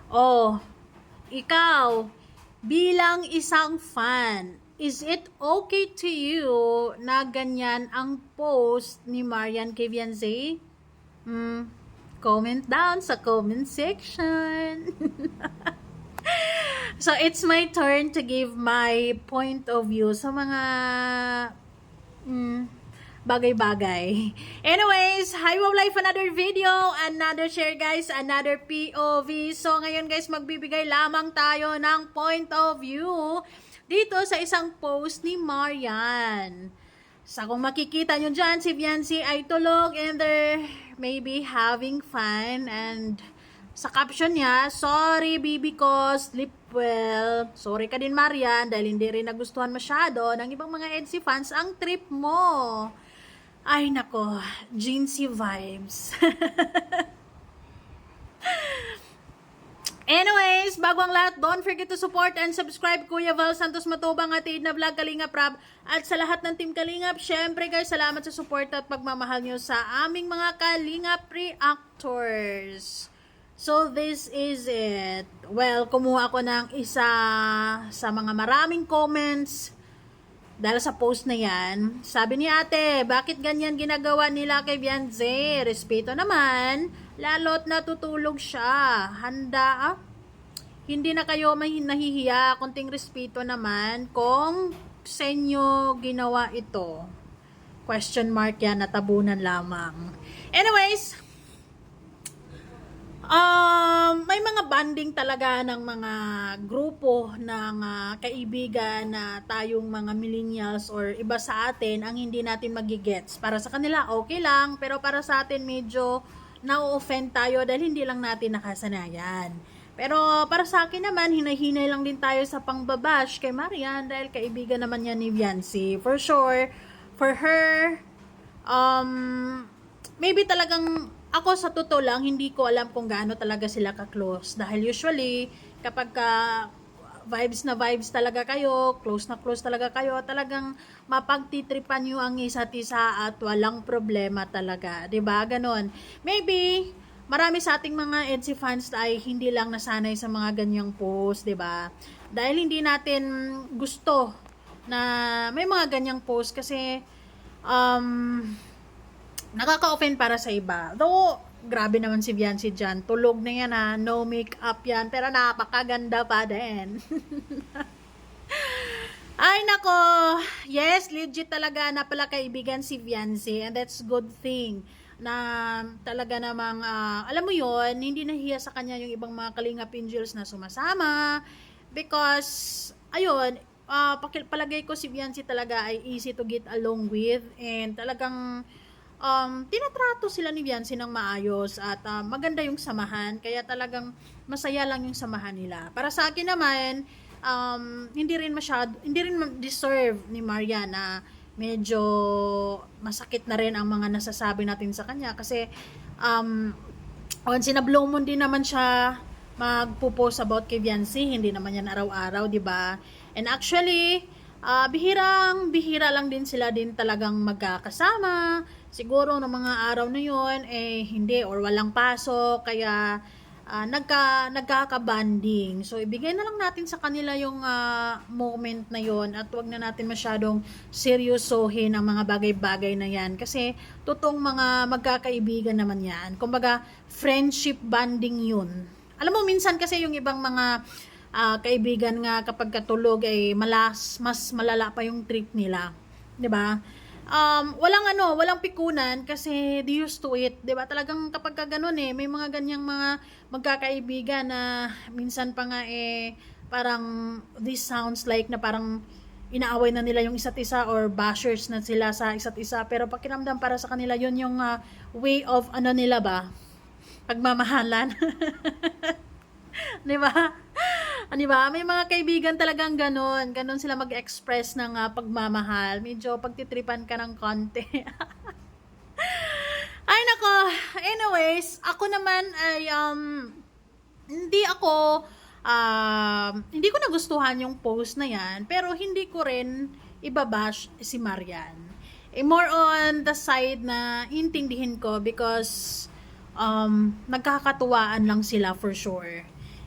Oh, ikaw, bilang isang fan, is it okay to you na ganyan ang post ni Marian kay Beyonce? Hmm, comment down sa comment section. So, it's my turn to give my point of view sa mga mm, bagay-bagay. Anyways, hi wow life, another video, another share guys, another POV. So, ngayon guys, magbibigay lamang tayo ng point of view dito sa isang post ni Marian. Sa kung makikita nyo dyan, si Beyonce ay tulog and they're maybe having fun. And sa caption niya, sorry baby ko, sleep well. Sorry ka din Marian dahil hindi rin nagustuhan masyado ng ibang mga EDC fans ang trip mo. Ay nako, Jeansy vibes. Anyways, bago ang lahat, don't forget to support and subscribe Kuya Val Santos Matubang at Aid na Vlog Kalingap Rab. At sa lahat ng Team Kalingap, syempre guys, salamat sa support at pagmamahal nyo sa aming mga Kalingap reactors. So, this is it. Well, kumuha ako ng isa sa mga maraming comments dahil sa post na yan. Sabi ni ate, bakit ganyan ginagawa nila kay Beyonce? Respeto naman, lalo't natutulog siya. Handa, hindi na kayo nahihiya. Konting respeto naman kung sa inyo ginawa ito. Question mark yan, natabunan lamang. Anyways, may mga banding talaga ng mga grupo ng kaibigan na tayong mga millennials or iba sa atin ang hindi natin magigets. Para sa kanila okay lang, pero para sa atin medyo na-offend tayo dahil hindi lang natin nakasanayan. Pero para sa akin naman, hinay-hinay lang din tayo sa pangbabash kay Marian dahil kaibigan naman yan ni Beyonce. For sure, for her, maybe talagang ako sa totoo lang, hindi ko alam kung gaano talaga sila ka-close. Dahil usually, kapag vibes na vibes talaga kayo, close na close talaga kayo, talagang mapagtitripan nyo ang isa't isa at walang problema talaga. 'Di ba? Ganon. Maybe, marami sa ating mga EDC fans ay hindi lang nasanay sa mga ganyang post, 'di ba? Dahil hindi natin gusto na may mga ganyang post kasi nakaka-offend para sa iba. Though, grabe naman si Beyonce dyan. Tulog na yan ha. No makeup yan. Pero napakaganda pa din. Ay nako. Yes, legit talaga na pala kaibigan si Beyonce. And that's good thing. Na talaga namang, alam mo yon, hindi nahiya sa kanya yung ibang mga Kalingap Angels na sumasama. Because, ayun, palagay ko si Beyonce talaga ay easy to get along with. And talagang, tinatrato sila ni Beyonce ng maayos at maganda yung samahan, kaya talagang masaya lang yung samahan nila. Para sa akin naman, hindi rin deserve ni Marian na medyo masakit na rin ang mga nasasabi natin sa kanya kasi once in a blue moon din naman siya magpo-post about kay Beyonce, hindi naman yan araw-araw, di ba? And actually, bihira lang din sila din talagang magkakasama. Siguro ng mga araw na yon hindi or walang pasok kaya nagkaka-banding. So ibigay na lang natin sa kanila yung moment na yon at wag na natin masyadong seryosohin ang mga bagay-bagay na yan kasi totoong mga magkakaibigan naman yan. Kumbaga friendship banding yun. Alam mo minsan kasi yung ibang mga kaibigan nga kapag katulog ay mas malala pa yung trip nila, 'di ba? Walang pikunan kasi they used to it, 'di ba? Talagang kapag ganoon may mga ganyang mga magkakaibigan na minsan pa nga parang this sounds like na parang inaaway na nila yung isa't isa or bashers na sila sa isa't isa, pero pakiramdam para sa kanila yun yung way of nila ba? Pagmamahalan. 'Di ba? Di ba? May mga kaibigan talagang ganon. Ganon sila mag-express ng pagmamahal. Medyo pagtitripan ka ng konti. Ay nako. Anyways, ako naman ay hindi ko nagustuhan yung post na yan, pero hindi ko rin ibabash si Marian. More on the side na intindihin ko because nagkakatuwaan lang sila for sure.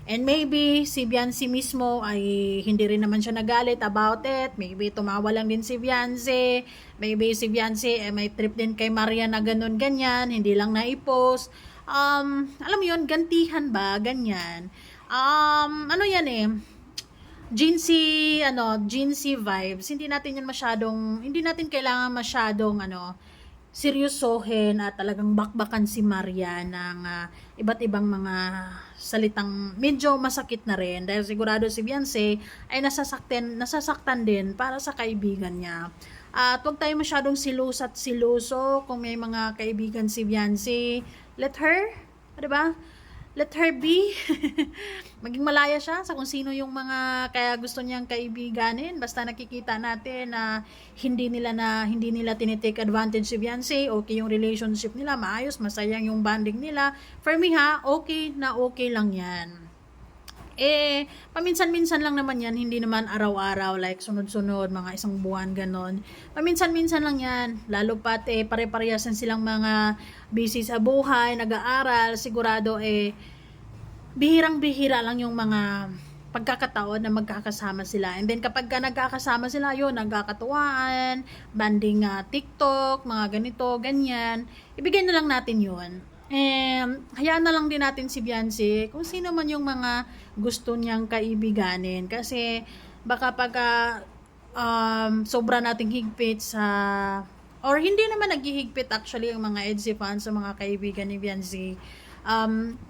And maybe si Beyonce mismo ay hindi rin naman siya nagalit about it. Maybe tumawa lang din si Beyonce. Maybe si Beyonce may trip din kay Marian na ganun ganyan, hindi lang na-post. Alam mo yun, gantihan ba? Ganyan. Ano yan eh, Jeansy vibes. Hindi natin kailangan masyadong seryosohin at talagang bakbakan si Maria ng iba't ibang mga salitang medyo masakit na rin dahil sigurado si Beyonce ay nasasaktan din para sa kaibigan niya. At huwag tayo masyadong silus at siluso kung may mga kaibigan si Beyonce. Let her, 'di ba? Let her be. Maging malaya siya sa kung sino yung mga kaya gusto niyang kaibiganin. Basta nakikita natin na hindi nila tinitake advantage si Beyonce. Okay yung relationship nila, maayos, masayang yung bonding nila. For me okay lang yan. Paminsan-minsan lang naman yan, hindi naman araw-araw, like sunod-sunod, mga isang buwan, ganon. Paminsan-minsan lang yan, lalo pat pare-parehasan silang mga busy sa buhay, nag-aaral, sigurado bihirang-bihira lang yung mga pagkakataon na magkakasama sila. And then kapag nagkakasama sila, yun, nagkakatuwaan, banding TikTok, mga ganito, ganyan, ibigay na lang natin yun. Hayaan na lang din natin si Beyonce kung sino man yung mga gusto niyang kaibiganin. Kasi baka sobra nating higpit or hindi naman naghihigpit actually ang mga EDSI fans sa mga kaibigan ni Beyonce.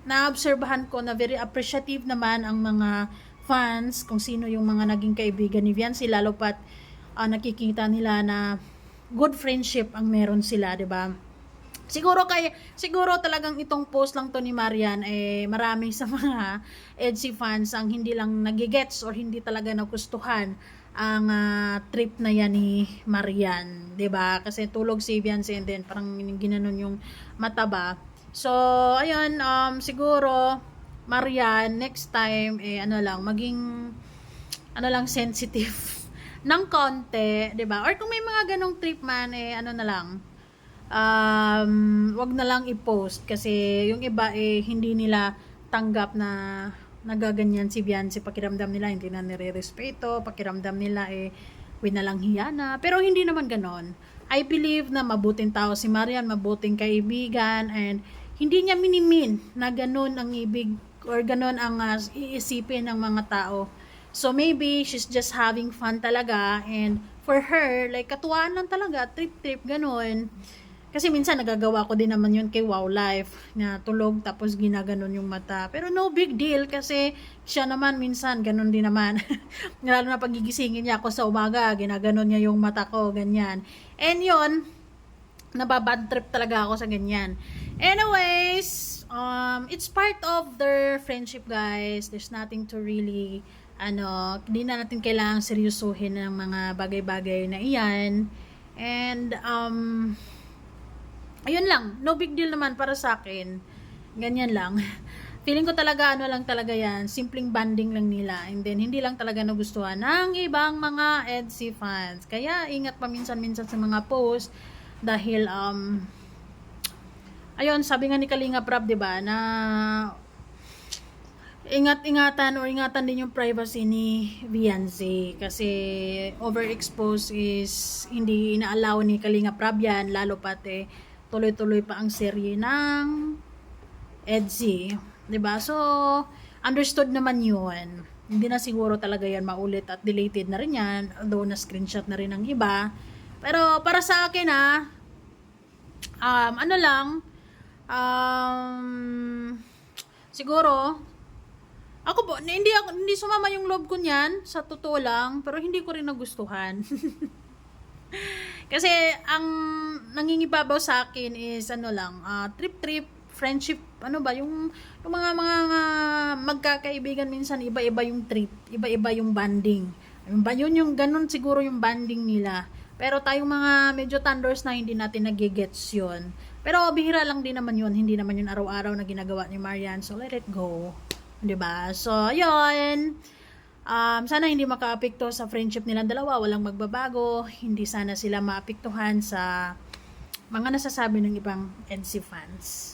Naobserbahan ko na very appreciative naman ang mga fans kung sino yung mga naging kaibigan ni Beyonce, lalo pat nakikita nila na good friendship ang meron sila, 'di ba? Siguro talagang itong post lang to ni Marian marami sa mga EDSI fans ang hindi lang nagigets or hindi talaga nagustuhan ang trip na yan ni Marian, 'di ba? Kasi tulog si Beyonce and then parang ginanon yung mata ba. So ayun, siguro Marian next time maging sensitive ng konti, 'di ba? Or kung may mga ganong trip man wag na lang i-post kasi yung iba hindi nila tanggap na nagaganyan si Beyonce, pakiramdam nila hindi na nire-respeto, pakiramdam nila winalang hiya na, pero hindi naman ganon. I believe na mabuting tao si Marian, mabuting kaibigan, and hindi niya minimin na ganon ang ibig or ganon ang iisipin ng mga tao. So maybe she's just having fun talaga, and for her like katuwaan lang talaga, trip ganon. Kasi minsan nagagawa ko din naman yun kay Wow Life, na tulog tapos ginaganon yung mata. Pero no big deal kasi siya naman minsan ganon din naman. Lalo na pagigisingin niya ako sa umaga, ginaganon niya yung mata ko, ganyan. And yun, nababad trip talaga ako sa ganyan. Anyways, it's part of their friendship, guys. There's nothing to really, hindi na natin kailangang seryosuhin ng mga bagay-bagay na iyan. And, ayun lang, no big deal naman para sa akin. Ganyan lang. Feeling ko talaga, lang talaga yan. Simpleng banding lang nila. And then, hindi lang talaga nagustuhan ng ibang mga EDSI fans. Kaya, ingat paminsan-minsan sa mga post. Dahil, ayun, sabi nga ni Kalinga Prab, diba, na ingatan din yung privacy ni Beyonce. Kasi, overexpose is hindi ina-allow ni Kalinga Prab yan. Lalo pati, tuloy-tuloy pa ang serye ng EDSI, 'di ba? So, understood naman 'yun. Hindi na siguro talaga 'yan maulit at deleted na rin 'yan, although na screenshot na rin ng iba. Pero para sa akin siguro ako po, hindi sumama yung loob ko niyan, sa totoo lang, pero hindi ko rin nagustuhan. Kasi ang nangingibabaw sa akin is trip, friendship, yung mga magkakaibigan minsan iba-iba yung trip, iba-iba yung banding. Yun yung ganun siguro yung banding nila. Pero tayong mga medyo thunders na hindi natin nagigets yun. Pero bihira lang din naman yun, hindi naman yun araw-araw na ginagawa ni Marian. So let it go. 'Di ba? So yun. Sana hindi makaapekto sa friendship nilang dalawa, walang magbabago, hindi sana sila maapektuhan sa mga nasasabi ng ibang EDSI fans.